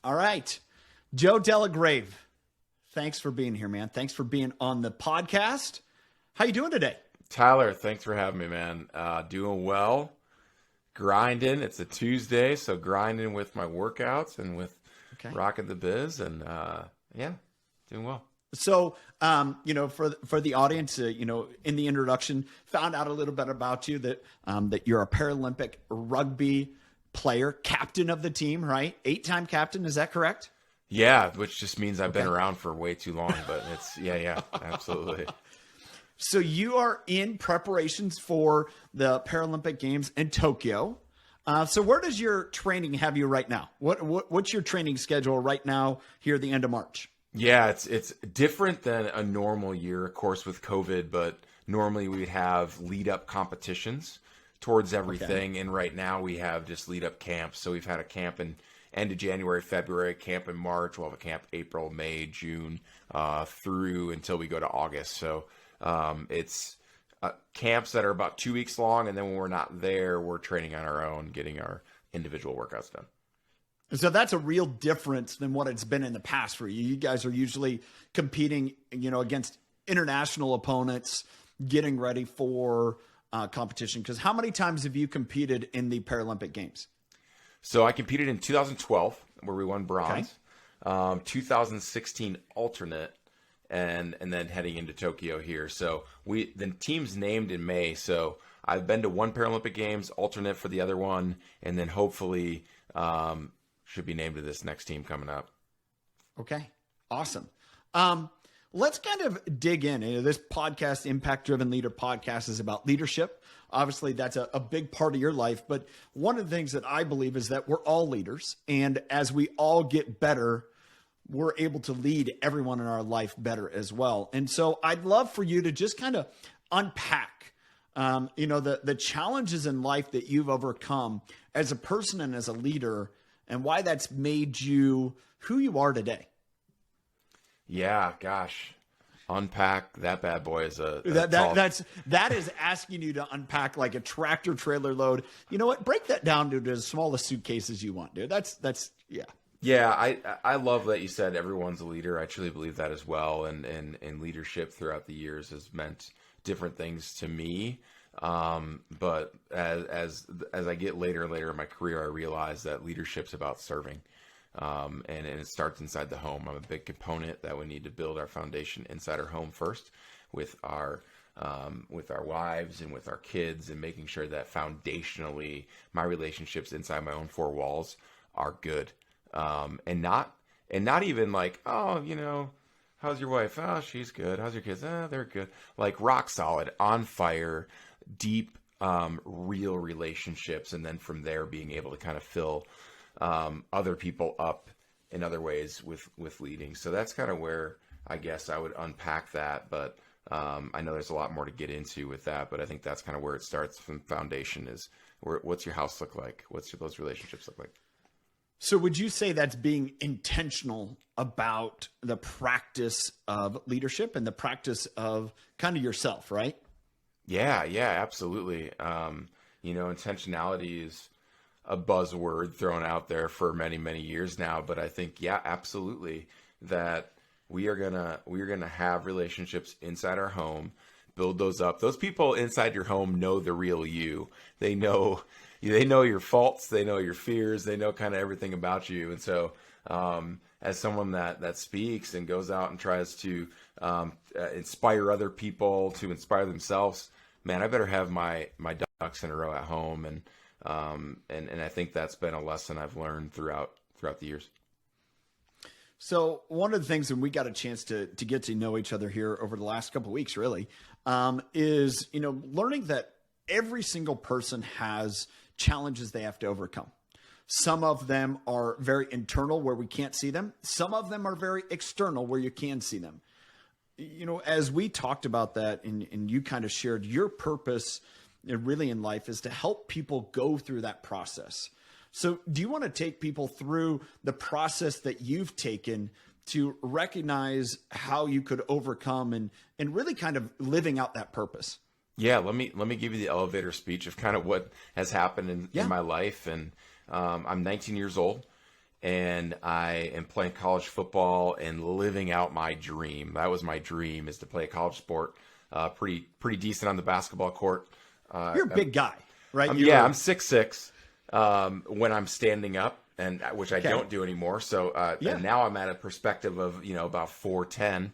All right. Joe Delagrave, thanks for being here, man. Thanks for being on the podcast. How you doing today? Tyler, thanks for having me, man. Doing well, grinding. It's a Tuesday, so grinding with my workouts and with Okay. rocking the biz, and yeah, doing well. So, for the audience, in the introduction, found out a little bit about you that you're a Paralympic rugby player, captain of the team, right? 8-time captain, is that correct? Yeah, which just means I've been Okay. around for way too long, but it's yeah, absolutely. So you are in preparations for the Paralympic Games in Tokyo. So where does your training have you right now? What's your training schedule right now here at the end of March? Yeah, it's different than a normal year, of course, with COVID, but normally we'd have lead up competitions towards everything. And right now we have just lead up camps. So we've had a camp in end of January, February, camp in March. We'll have a camp April, May, June, through until we go to August. So it's camps that are about 2 weeks long. And then when we're not there, we're training on our own, getting our individual workouts done. So that's a real difference than what it's been in the past for you. You guys are usually competing, against international opponents, getting ready for competition. Because how many times have you competed in the Paralympic Games? So I competed in 2012, where we won bronze. 2016 alternate, and then heading into Tokyo here. So the team's named in May. So I've been to one Paralympic Games, alternate for the other one, and then hopefully should be named to this next team coming up. Okay, awesome. Let's kind of dig in. This podcast, Impact Driven Leader podcast, is about leadership. Obviously, that's a big part of your life. But one of the things that I believe is that we're all leaders. And as we all get better, we're able to lead everyone in our life better as well. And so I'd love for you to just kind of unpack, the challenges in life that you've overcome as a person and as a leader, and why that's made you who you are today. Yeah, gosh. Unpack that bad boy is that is asking you to unpack like a tractor trailer load. You know what? Break that down to the smallest suitcases you want, dude. That's yeah. Yeah, I love that you said everyone's a leader. I truly believe that as well. And leadership throughout the years has meant different things to me. But as I get later and later in my career, I realize that leadership's about serving. And it starts inside the home. I'm a big component that we need to build our foundation inside our home first with our wives and with our kids, and making sure that foundationally my relationships inside my own four walls are good. And not even like, oh, how's your wife? Oh, she's good. How's your kids? Oh, they're good. Like rock solid, on fire, deep, real relationships. And then from there being able to kind of fill other people up in other ways with leading. So that's kind of where I guess I would unpack that. But I know there's a lot more to get into with that, but I think that's kind of where it starts from. Foundation is what's your house look like? What's those relationships look like? So would you say that's being intentional about the practice of leadership and the practice of kind of yourself, right? Yeah, absolutely. Intentionality is a buzzword thrown out there for many, many years now, but I think, yeah, absolutely, that we are gonna have relationships inside our home, build those up. Those people inside your home know the real you. They know your faults, they know your fears, they know kind of everything about you. And so as someone that speaks and goes out and tries to inspire other people to inspire themselves, man, I better have my ducks in a row at home. And I think that's been a lesson I've learned throughout the years. So one of the things, and we got a chance to get to know each other here over the last couple of weeks, really, is, learning that every single person has challenges they have to overcome. Some of them are very internal where we can't see them. Some of them are very external where you can see them. As we talked about that and you kind of shared your purpose really in life is to help people go through that process. So do you want to take people through the process that you've taken to recognize how you could overcome and really kind of living out that purpose? Yeah, let me give you the elevator speech of kind of what has happened in my life. And I'm 19 years old, and I am playing college football and living out my dream. That was my dream, is to play a college sport. Pretty decent on the basketball court. You're a big guy, right? I'm 6'6" when I'm standing up, and which I Okay. don't do anymore. So and now I'm at a perspective of about 4'10".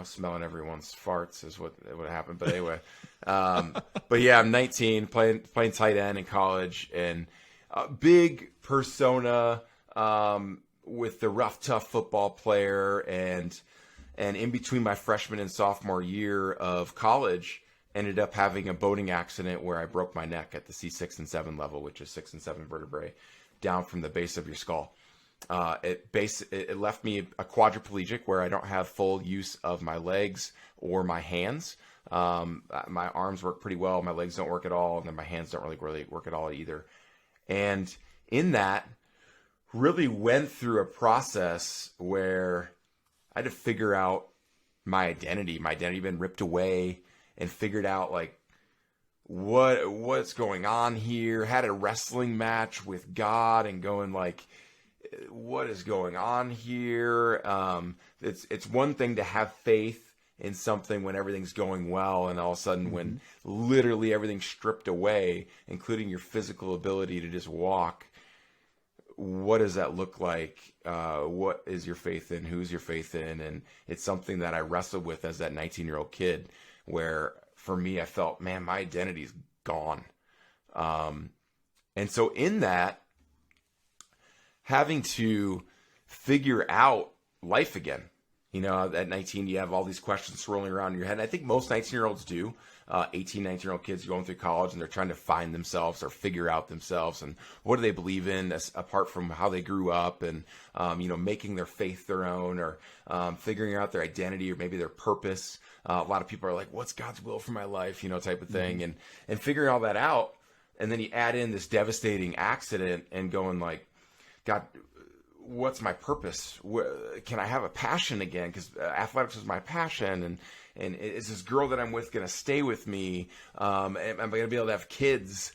Smelling everyone's farts is what happened. But anyway, but yeah, I'm 19, playing tight end in college, and a big persona with the rough, tough football player, and in between my freshman and sophomore year of college, ended up having a boating accident where I broke my neck at the C6 and 7 level, which is 6 and 7 vertebrae, down from the base of your skull. It left me a quadriplegic, where I don't have full use of my legs or my hands. My arms work pretty well, my legs don't work at all, and then my hands don't really work at all either. And in that, really went through a process where I had to figure out my identity. My identity had been ripped away, and figured out like what's going on here. Had a wrestling match with God, and going like, what is going on here? It's one thing to have faith in something when everything's going well, and all of a sudden when literally everything's stripped away, including your physical ability to just walk, what does that look like? What is your faith in? Who's your faith in? And it's something that I wrestled with as that 19-year-old kid, where for me, I felt, man, my identity's gone. And so in that, having to figure out life again. At 19, you have all these questions swirling around in your head. And I think most 19-year-olds do. 18, 19-year-old kids going through college, and they're trying to find themselves or figure out themselves, and what do they believe in apart from how they grew up, and making their faith their own, or figuring out their identity, or maybe their purpose. A lot of people are like, what's God's will for my life, type of thing, and figuring all that out. And then you add in this devastating accident and going like, God, what's my purpose? Can I have a passion again? Because athletics was my passion, and is this girl that I'm with going to stay with me? Am I going to be able to have kids?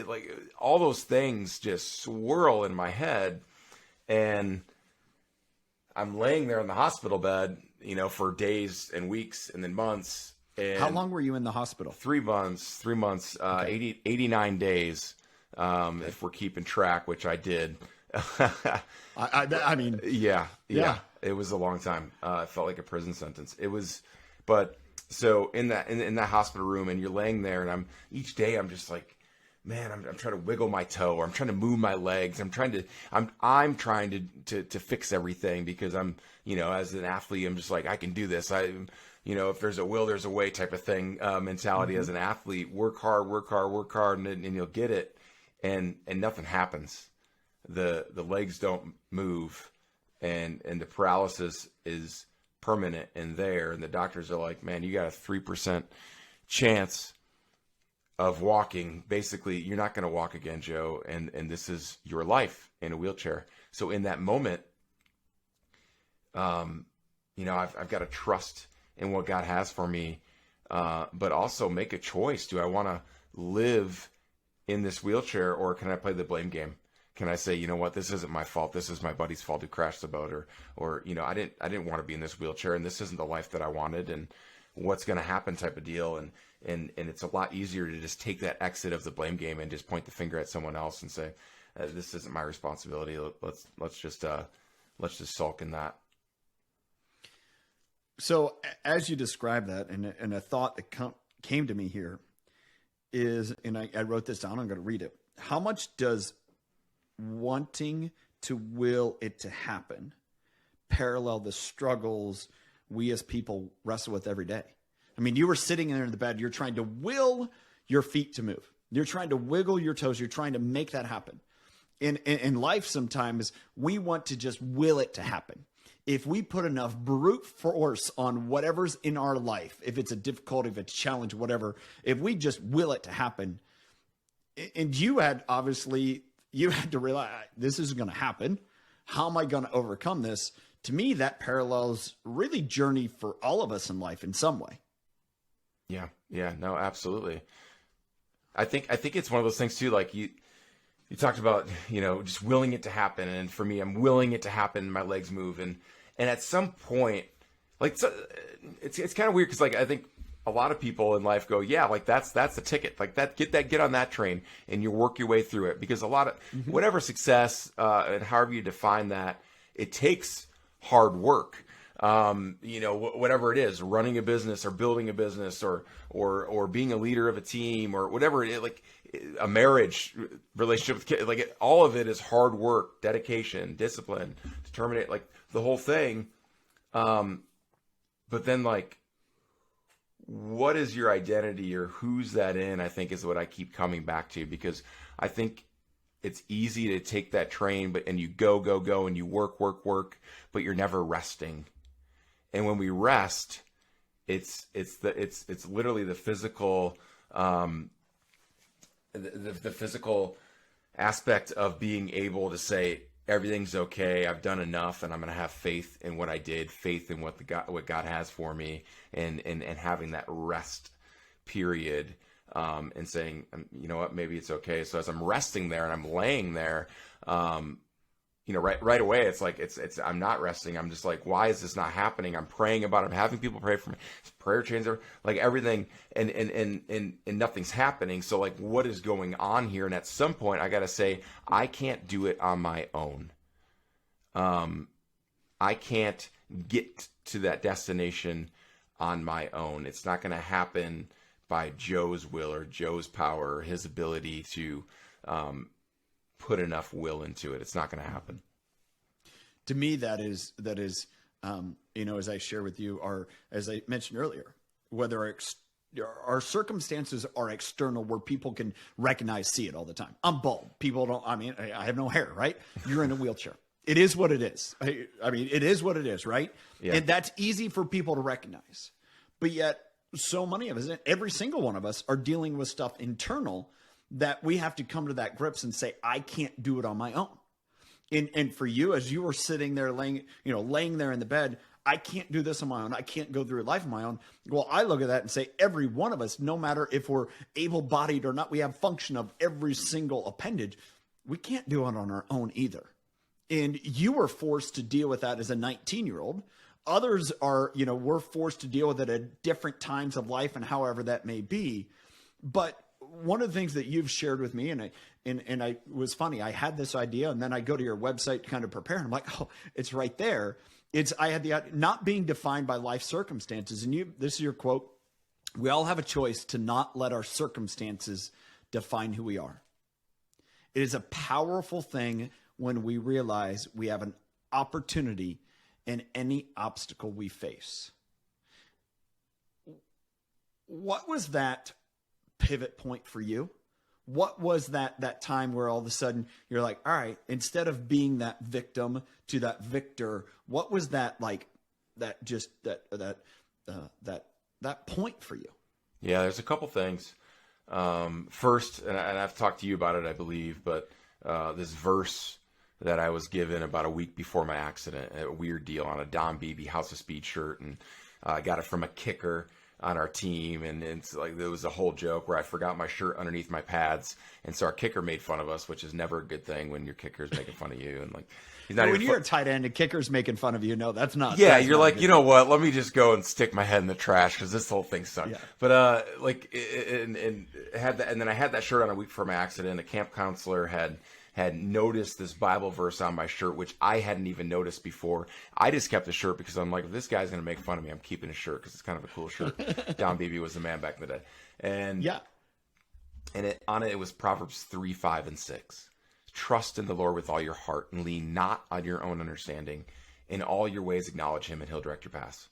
Like all those things just swirl in my head, and I'm laying there in the hospital bed, for days and weeks and then months. And how long were you in the hospital? 3 months, okay. 89 days, if we're keeping track, which I did. I mean, yeah, it was a long time. It felt like a prison sentence. It was, but so in that hospital room, and you're laying there, and each day I'm just like, man, I'm trying to wiggle my toe, or I'm trying to move my legs. I'm trying to fix everything, because I'm, as an athlete, I'm just like, I can do this. If there's a will, there's a way type of thing, mentality as an athlete. Work hard, and you'll get it. And nothing happens. The legs don't move, and the paralysis is permanent in there. And the doctors are like, man, you got a 3% chance of walking. Basically, you're not going to walk again, Joe. And this is your life in a wheelchair. So in that moment, I've got to trust in what God has for me, but also make a choice. Do I want to live in this wheelchair, or can I play the blame game? Can I say, you know what, this isn't my fault. This is my buddy's fault who crashed the boat, or I didn't want to be in this wheelchair, and this isn't the life that I wanted, and what's going to happen type of deal. And it's a lot easier to just take that exit of the blame game and just point the finger at someone else and say, this isn't my responsibility. Let's just sulk in that. So as you describe that, and a thought that came to me here is, and I wrote this down, I'm going to read it. How much does wanting to will it to happen parallel the struggles we as people wrestle with every day? I mean, you were sitting there in the bed, you're trying to will your feet to move. You're trying to wiggle your toes. You're trying to make that happen. In life, sometimes we want to just will it to happen. If we put enough brute force on whatever's in our life, if it's a difficulty, if it's a challenge, whatever, if we just will it to happen, and you had to realize this isn't going to happen. How am I going to overcome this? To me, that parallels really journey for all of us in life in some way. Yeah, no, absolutely. I think it's one of those things too. Like you talked about, just willing it to happen. And for me, I'm willing it to happen. My legs move. And at some point, like, so, it's kind of weird. Cause like, I think a lot of people in life go, yeah, like that's the ticket, like get on that train and you work your way through it, because a lot of whatever success, and however you define that, it takes hard work. Whatever it is, running a business or building a business or being a leader of a team or whatever it is, like a marriage relationship with kids, like all of it is hard work, dedication, discipline, determination, like the whole thing. But then like, what is your identity or who's that in, I think is what I keep coming back to, because I think it's easy to take that train, and you go and you work, but you're never resting. And when we rest, it's literally the physical, the physical aspect of being able to say everything's okay, I've done enough, and I'm going to have faith in what I did, faith in what God has for me, and having that rest period, and saying, you know what, maybe it's okay. So as I'm resting there and I'm laying there, right away, it's like, I'm not resting. I'm just like, why is this not happening? I'm praying about it. I'm having people pray for me. Prayer chains are like everything, and nothing's happening. So like, what is going on here? And at some point I got to say, I can't do it on my own. I can't get to that destination on my own. It's not going to happen by Joe's will or Joe's power or his ability to, put enough will into it. It's not going to happen. To me, that is, as I share with you, or as I mentioned earlier, whether our circumstances are external where people can recognize, see it all the time. I'm bald. People don't, I have no hair, right? You're in a wheelchair. It is what it is. It is what it is, right? Yeah. And that's easy for people to recognize. But yet, so many of us, every single one of us, are dealing with stuff internal that we have to come to that grips and say, I can't do it on my own. And for you, as you were sitting there laying there in the bed, I can't do this on my own. I can't go through life on my own. Well, I look at that and say, every one of us, no matter if we're able-bodied or not, we have function of every single appendage. We can't do it on our own either. And you were forced to deal with that as a 19-year-old. Others are, we're forced to deal with it at different times of life and however that may be. But one of the things that you've shared with me, and I was funny, I had this idea, and then I go to your website to kind of prepare, and I'm like, oh, it's right there. I had the not being defined by life circumstances. And this is your quote: we all have a choice to not let our circumstances define who we are. It is a powerful thing when we realize we have an opportunity in any obstacle we face. What was that pivot point for you? What was that time where all of a sudden you're like, all right, instead of being that victim to that victor, what was that like, that point for you? Yeah, there's a couple things. First, and I've talked to you about it, I believe, but this verse that I was given about a week before my accident, a weird deal on a Don Beebe House of Speed shirt, and I got it from a kicker on our team, and it's like, there was a whole joke where I forgot my shirt underneath my pads, and so our kicker made fun of us, which is never a good thing when your kicker's making fun of you, and like, he's not when you're a tight end and kicker's making fun of you, no, that's not. Yeah, that's you're not like, you know what? Let me just go and stick my head in the trash because this whole thing sucks. Yeah. But and had that, and then I had that shirt on a week before my accident. A camp counselor had noticed this Bible verse on my shirt, which I hadn't even noticed before. I just kept the shirt because I'm like, if this guy's going to make fun of me, I'm keeping his shirt because it's kind of a cool shirt. Don Beebe was the man back in the day. And yeah. And on it was Proverbs 3, 5, and 6. Trust in the Lord with all your heart and lean not on your own understanding. In all your ways acknowledge him and he'll direct your paths.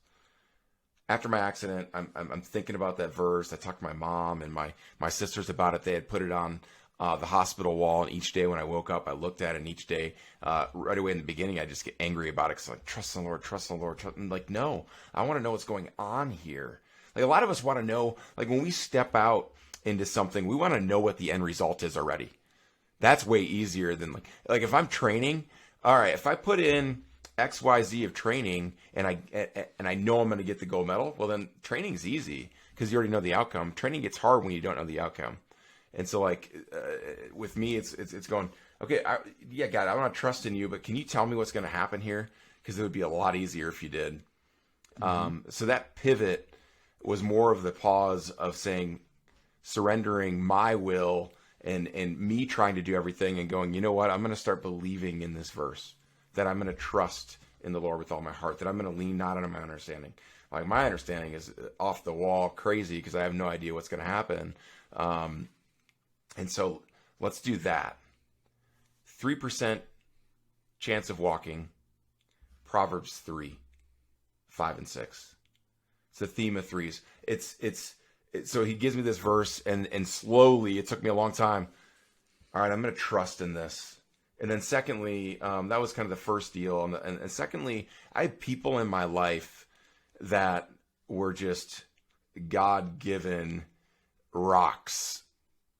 After my accident, I'm thinking about that verse. I talked to my mom and my sisters about it. They had put it on the hospital wall, and each day when I woke up, I looked at it, and each day, right away in the beginning, I just get angry about it because like, trust in the Lord, trust in the Lord. And like, no, I want to know what's going on here. Like a lot of us want to know, like when we step out into something, we want to know what the end result is already. That's way easier than like if I'm training, all right, if I put in XYZ of training and I know I'm going to get the gold medal, well then training's easy because you already know the outcome. Training gets hard when you don't know the outcome. And so like with me, it's going, okay, yeah, God, I want to trust in you, but can you tell me what's going to happen here? Because it would be a lot easier if you did. So that pivot was more of the pause of saying, surrendering my will and me trying to do everything and going, you know what, I'm going to start believing in this verse, that I'm going to trust in the Lord with all my heart, that I'm going to lean not on my understanding. Like my understanding is off the wall crazy because I have no idea what's going to happen. And so let's do that. 3% chance of walking, Proverbs 3, 5 and 6. It's the theme of threes. So he gives me this verse and slowly, it took me a long time. All right, I'm going to trust in this. And then secondly, that was kind of the first deal. And secondly, I had people in my life that were just God-given rocks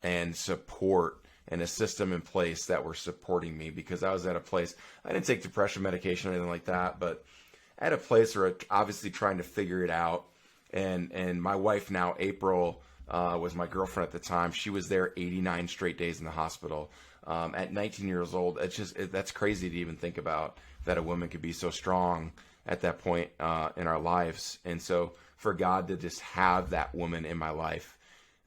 and support and a system in place that were supporting me, because I was at a place, I didn't take depression medication or anything like that, but I had a place where obviously trying to figure it out. And my wife now, April, was my girlfriend at the time. She was there 89 straight days in the hospital. At 19 years old, that's crazy to even think about, that a woman could be so strong at that point in our lives. And so for God to just have that woman in my life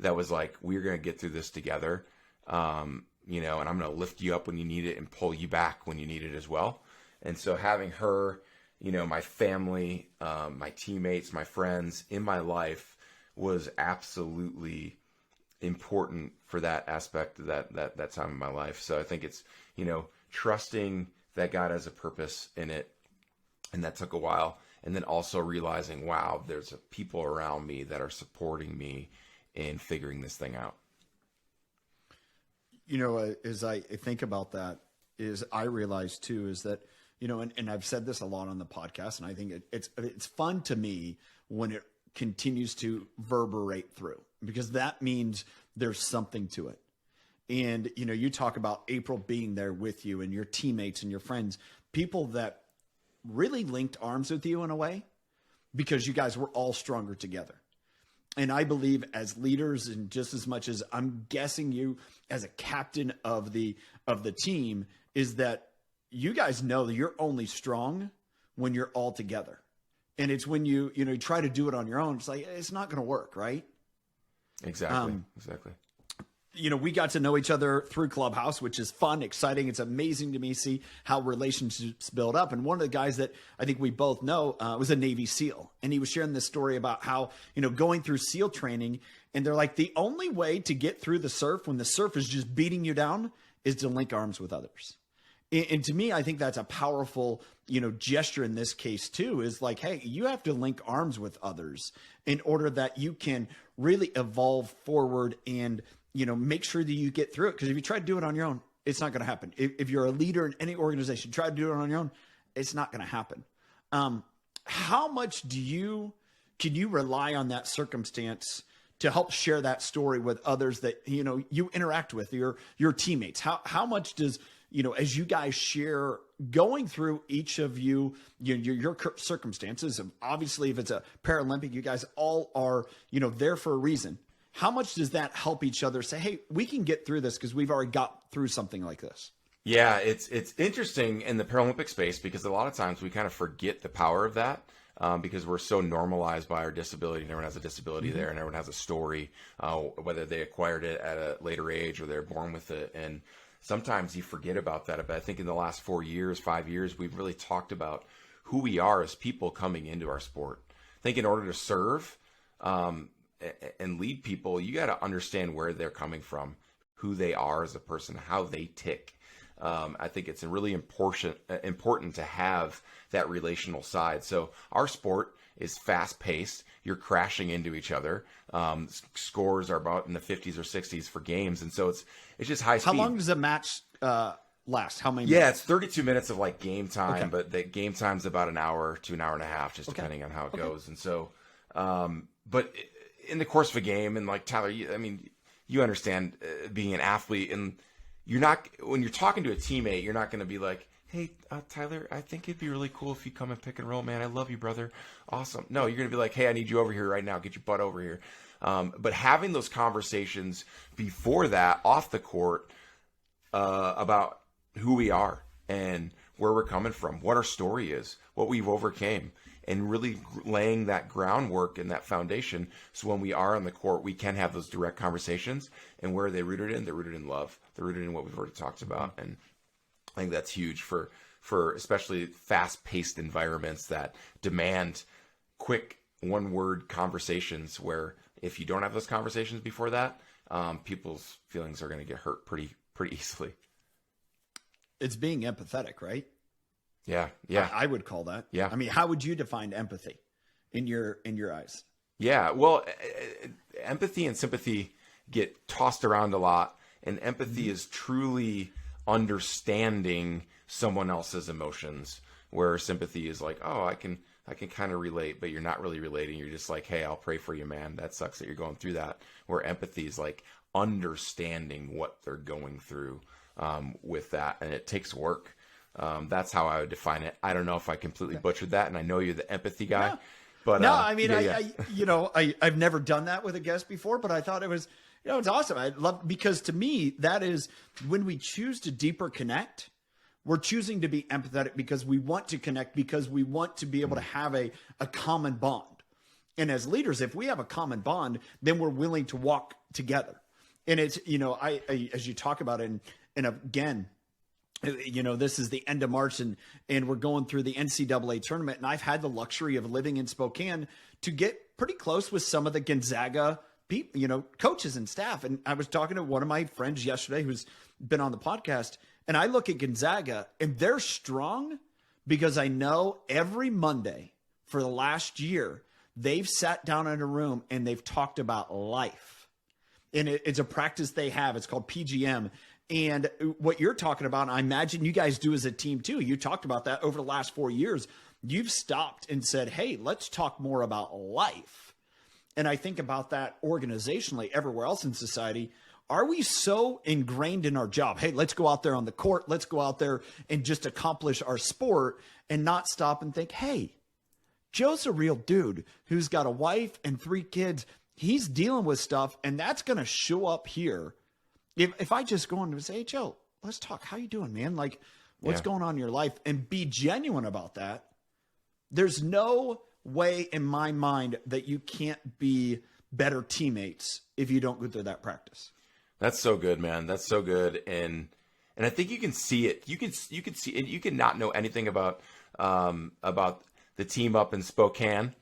that was like, we're going to get through this together, and I'm going to lift you up when you need it and pull you back when you need it as well. And so having her, my family, my teammates, my friends in my life was absolutely important for that aspect of that time in my life. So I think it's, trusting that God has a purpose in it. And that took a while. And then also realizing, wow, there's people around me that are supporting me in figuring this thing out. As I think about that, I realize too, is that, and I've said this a lot on the podcast, and I think it's fun to me when it continues to reverberate through, because that means there's something to it. And, you talk about April being there with you and your teammates and your friends, people that really linked arms with you in a way, because you guys were all stronger together. And I believe as leaders, and just as much as I'm guessing you as a captain of the team, is that you guys know that you're only strong when you're all together. And it's when you try to do it on your own, it's like, it's not going to work, right? Exactly. We got to know each other through Clubhouse, which is fun, exciting. It's amazing to me see how relationships build up. And one of the guys that I think we both know was a Navy SEAL. And he was sharing this story about how, going through SEAL training, and they're like, the only way to get through the surf when the surf is just beating you down is to link arms with others. And to me, I think that's a powerful, gesture in this case too, is like, hey, you have to link arms with others in order that you can really evolve forward and, make sure that you get through it. Because if you try to do it on your own, it's not going to happen. If you're a leader in any organization, try to do it on your own, it's not going to happen. How much can you rely on that circumstance to help share that story with others that, you interact with, your teammates? How much does, as you guys share going through each of your circumstances, and obviously if it's a Paralympic, you guys all are, there for a reason. How much does that help each other say, hey, we can get through this because we've already got through something like this? Yeah, it's interesting in the Paralympic space, because a lot of times we kind of forget the power of that. Because we're so normalized by our disability, and everyone has a disability there, and everyone has a story, whether they acquired it at a later age or they're born with it. And sometimes you forget about that. But I think in the last 5 years, we've really talked about who we are as people coming into our sport. I think in order to serve and lead people, you got to understand where they're coming from, who they are as a person, how they tick. I think it's really important to have that relational side. So our sport is fast paced. You're crashing into each other. Scores are about in the 50s or 60s for games. And so it's just high speed. How long does a match last? How many minutes? minutes? It's 32 minutes of like game time, okay. But the game time's about an hour to an hour and a half, just depending on how it goes. And so, but in the course of a game, and like Tyler, you understand being an athlete, and you're not, when you're talking to a teammate, you're not going to be like, hey, Tyler, I think it'd be really cool if you come and pick and roll, man. I love you, brother. Awesome. No, you're going to be like, hey, I need you over here right now. Get your butt over here. But having those conversations before that off the court about who we are and where we're coming from, what our story is, what we've overcame, and really laying that groundwork and that foundation so when we are on the court, we can have those direct conversations. And where are they rooted in? They're rooted in love. They're rooted in what we've already talked about. And I think that's huge for especially fast-paced environments that demand quick one-word conversations, where if you don't have those conversations before that, people's feelings are going to get hurt pretty easily. It's being empathetic, right? Yeah. I would call that. Yeah. I mean, how would you define empathy in your eyes? Yeah. Well, empathy and sympathy get tossed around a lot, and empathy is truly understanding someone else's emotions, where sympathy is like, oh, I can kind of relate, but you're not really relating. You're just like, hey, I'll pray for you, man. That sucks that you're going through that. Where empathy is like understanding what they're going through with that, and it takes work. That's how I would define it. I don't know if I completely butchered that, and I know you're the empathy guy. No. But no, I mean, yeah. I've never done that with a guest before, but I thought it was, it's awesome. I love, because to me, that is when we choose to deeper connect, we're choosing to be empathetic because we want to connect, because we want to be able to have a common bond. And as leaders, if we have a common bond, then we're willing to walk together. And it's, I as you talk about it, and again, this is the end of March, and we're going through the NCAA tournament, and I've had the luxury of living in Spokane to get pretty close with some of the Gonzaga people, coaches and staff. And I was talking to one of my friends yesterday who's been on the podcast, and I look at Gonzaga, and they're strong because I know every Monday for the last year, they've sat down in a room and they've talked about life. And it's a practice they have. It's called PGM. And what you're talking about, I imagine you guys do as a team too. You talked about that over the last 4 years. You've stopped and said, hey, let's talk more about life. And I think about that organizationally everywhere else in society. Are we so ingrained in our job? Hey, let's go out there on the court. Let's go out there and just accomplish our sport, and not stop and think, hey, Joe's a real dude who's got a wife and 3 kids. He's dealing with stuff, and that's going to show up here. If I just go on and say, hey, Joe, let's talk. How you doing, man? Like, what's going on in your life? And be genuine about that. There's no way in my mind that you can't be better teammates if you don't go through that practice. That's so good, man. That's so good. And I think you can see it. You can see it. You can not know anything about the team up in Spokane.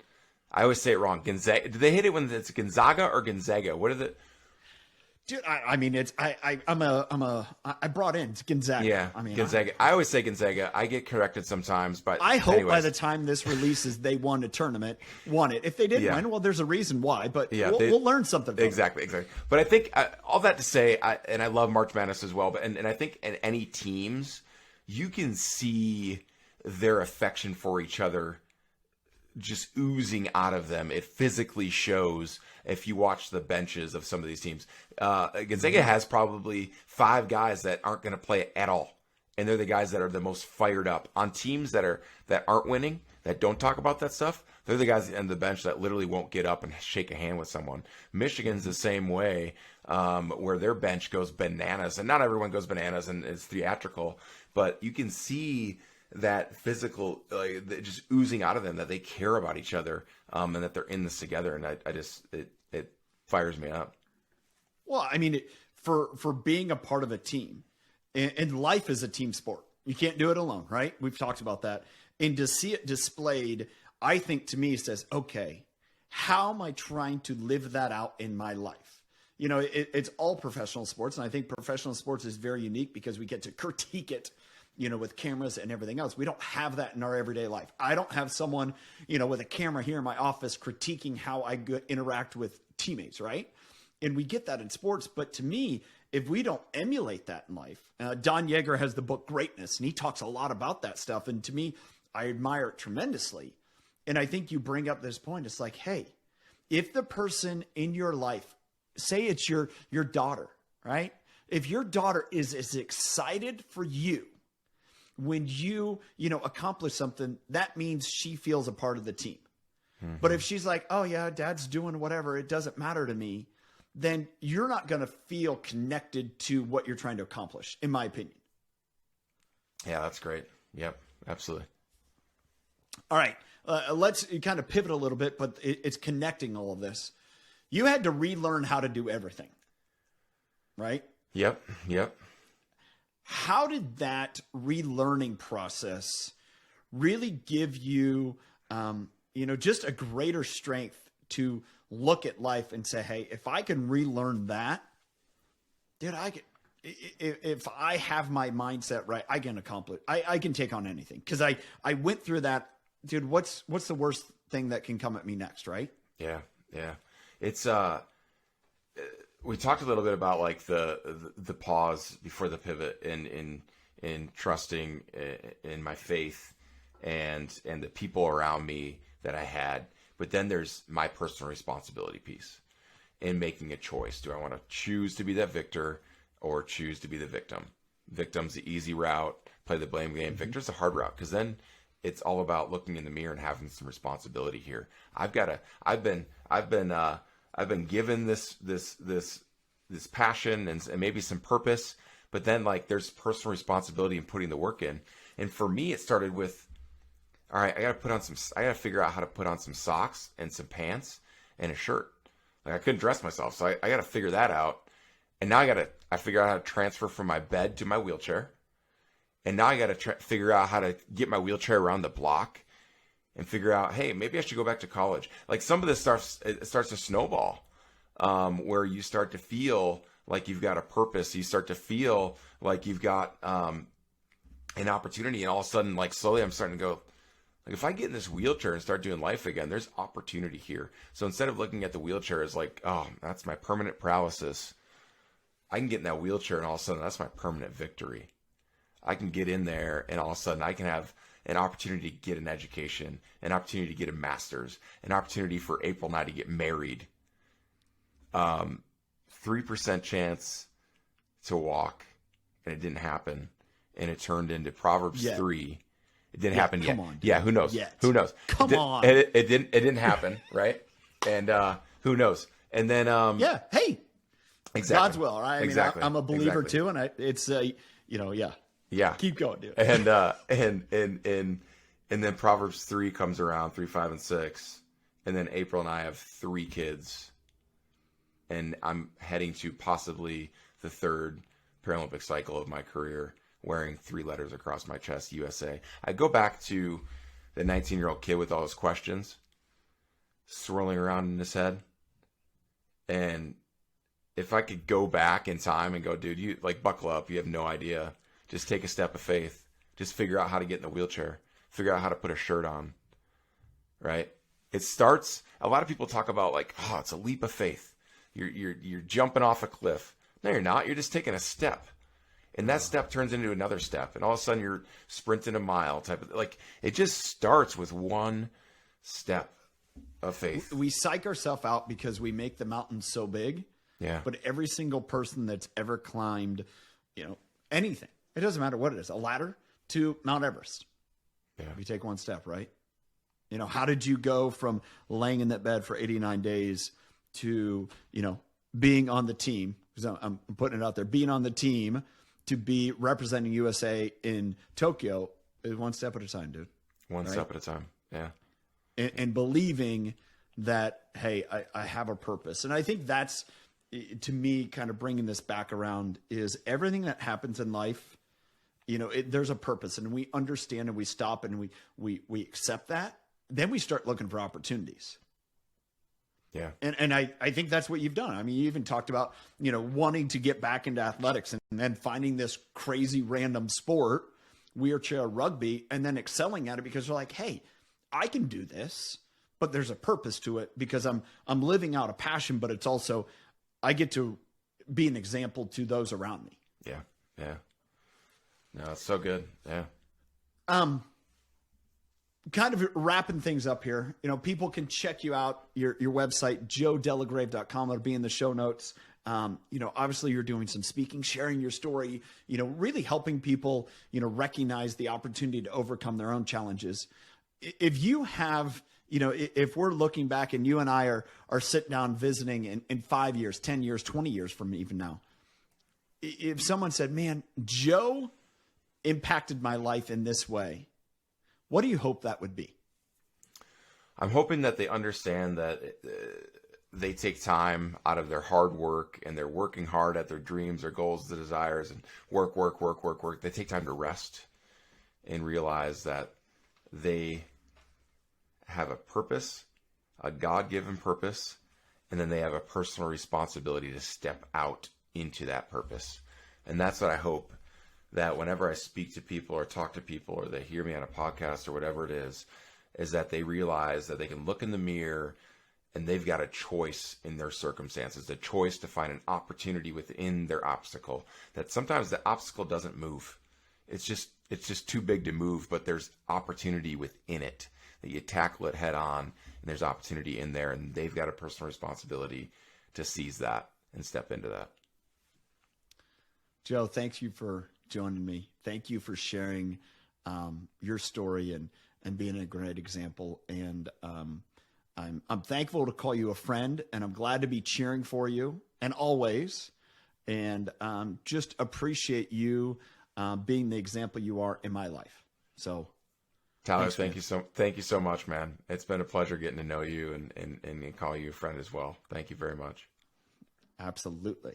I always say it wrong. Gonzaga. Do they hit it when it's Gonzaga or Gonzaga? What is it? Dude, I mean, it's I brought in Gonzaga. Yeah, I mean, Gonzaga. I always say Gonzaga. I get corrected sometimes, but I hope by the time this releases, they won a tournament, won it. If they didn't win, well, there's a reason why. But we'll learn something. From exactly. But I think all that to say, and I love March Madness as well. But and I think in any teams, you can see their affection for each other just oozing out of them. It physically shows if you watch the benches of some of these teams. Gonzaga has probably 5 guys that aren't going to play at all, and they're the guys that are the most fired up. On teams that aren't winning, that don't talk about that stuff, they're the guys on the bench that literally won't get up and shake a hand with someone. Michigan's the same way, where their bench goes bananas, and not everyone goes bananas and is theatrical, but you can see that physical, just oozing out of them, that they care about each other, and that they're in this together. And it fires me up. Well, I mean, for being a part of a team, and life is a team sport. You can't do it alone, right? We've talked about that. And to see it displayed, I think to me says, okay, how am I trying to live that out in my life? It's all professional sports. And I think professional sports is very unique because we get to critique it, with cameras and everything else. We don't have that in our everyday life. I don't have someone, with a camera here in my office critiquing how I interact with teammates, right? And we get that in sports. But to me, if we don't emulate that in life, Don Yeager has the book Greatness, and he talks a lot about that stuff. And to me, I admire it tremendously. And I think you bring up this point. It's like, hey, if the person in your life, say it's your daughter, right? If your daughter is as excited for you when you accomplish something, that means she feels a part of the team. But if she's like, oh yeah, dad's doing whatever, it doesn't matter to me, then you're not going to feel connected to what you're trying to accomplish, in my opinion. Yeah, that's great. Yep, absolutely. All right. Let's kind of pivot a little bit, but it's connecting all of this. You had to relearn how to do everything, right? Yep. How did that relearning process really give you, just a greater strength to look at life and say, hey, if I can relearn that, dude, if I have my mindset right, I can accomplish, I can take on anything. Cause I went through that, dude. What's the worst thing that can come at me next? Right. Yeah. It's, we talked a little bit about like the pause before the pivot in trusting in my faith and the people around me that I had. But then there's my personal responsibility piece in making a choice. Do I want to choose to be that victor or choose to be the victim? Victim's the easy route, play the blame game. Victor's the hard route, because then it's all about looking in the mirror and having some responsibility here. I've been given this passion and maybe some purpose, but then like there's personal responsibility in putting the work in. And for me, it started with, all right, I got to figure out how to put on some socks and some pants and a shirt. Like I couldn't dress myself. So I got to figure that out. And now I figure out how to transfer from my bed to my wheelchair. And now I got to figure out how to get my wheelchair around the block and figure out, hey, maybe I should go back to college. Like some of this starts to snowball, where you start to feel like you've got a purpose. You start to feel like you've got an opportunity. And all of a sudden, like slowly I'm starting to go, like if I get in this wheelchair and start doing life again, there's opportunity here. So instead of looking at the wheelchair as like, oh, that's my permanent paralysis, I can get in that wheelchair and all of a sudden that's my permanent victory. I can get in there and all of a sudden I can have an opportunity to get an education, an opportunity to get a master's, an opportunity for April and I to get married. 3% chance to walk, and it didn't happen. And it turned into Proverbs 3. It didn't happen yet. Come on, dude. Yeah, who knows? Yet. Who knows? Come on. It didn't happen, right? And who knows? And then hey, exactly. God's will, right? I mean, exactly. I'm a believer exactly. too, and it's Yeah. Keep going, dude. And then Proverbs 3 comes around, 3, 5, and 6. And then April and I have 3 kids. And I'm heading to possibly the 3rd Paralympic cycle of my career, wearing 3 letters across my chest, USA. I go back to the 19-year-old kid with all his questions swirling around in his head. And if I could go back in time and go, dude, you like buckle up, you have no idea. Just take a step of faith. Just figure out how to get in the wheelchair. Figure out how to put a shirt on. Right? It starts, a lot of people talk about like, oh, it's a leap of faith. You're jumping off a cliff. No, you're not. You're just taking a step. And that step turns into another step. And all of a sudden you're sprinting a mile type of, like, it just starts with one step of faith. We psych ourselves out because we make the mountain so big. Yeah. But every single person that's ever climbed, anything, it doesn't matter what it is, a ladder to Mount Everest. Yeah. You take one step, right? How did you go from laying in that bed for 89 days to, being on the team? Because I'm putting it out there, being on the team to be representing USA in Tokyo is one step at a time, dude. One step at a time. Yeah. And believing that, hey, I have a purpose. And I think that's, to me, kind of bringing this back around is everything that happens in life, there's a purpose, and we understand and we stop and we accept that. Then we start looking for opportunities. Yeah. And I think that's what you've done. I mean, you even talked about, wanting to get back into athletics and then finding this crazy random sport, wheelchair rugby, and then excelling at it because you're like, hey, I can do this, but there's a purpose to it because I'm living out a passion, but it's also, I get to be an example to those around me. Yeah. Yeah. No, it's so good. Yeah. Kind of wrapping things up here, people can check you out, your website, joedelagrave.com. It'll be in the show notes. Obviously you're doing some speaking, sharing your story, really helping people, recognize the opportunity to overcome their own challenges. If you have, if we're looking back and you and I are sitting down visiting in 5 years, 10 years, 20 years from even now, if someone said, man, Joe impacted my life in this way, what do you hope that would be? I'm hoping that they understand that they take time out of their hard work and they're working hard at their dreams, their goals, their desires, and work. They take time to rest and realize that they have a purpose, a God-given purpose, and then they have a personal responsibility to step out into that purpose. And that's what I hope, that whenever I speak to people or talk to people or they hear me on a podcast or whatever it is that they realize that they can look in the mirror and they've got a choice in their circumstances, a choice to find an opportunity within their obstacle, that sometimes the obstacle doesn't move. It's just too big to move, but there's opportunity within it, that you tackle it head on, and there's opportunity in there, and they've got a personal responsibility to seize that and step into that. Joe, thank you for joining me. Thank you for sharing your story and being a great example. And I'm thankful to call you a friend, and I'm glad to be cheering for you and always. And just appreciate you being the example you are in my life. So, Tyler, thank you so much, man. It's been a pleasure getting to know you and call you a friend as well. Thank you very much. Absolutely.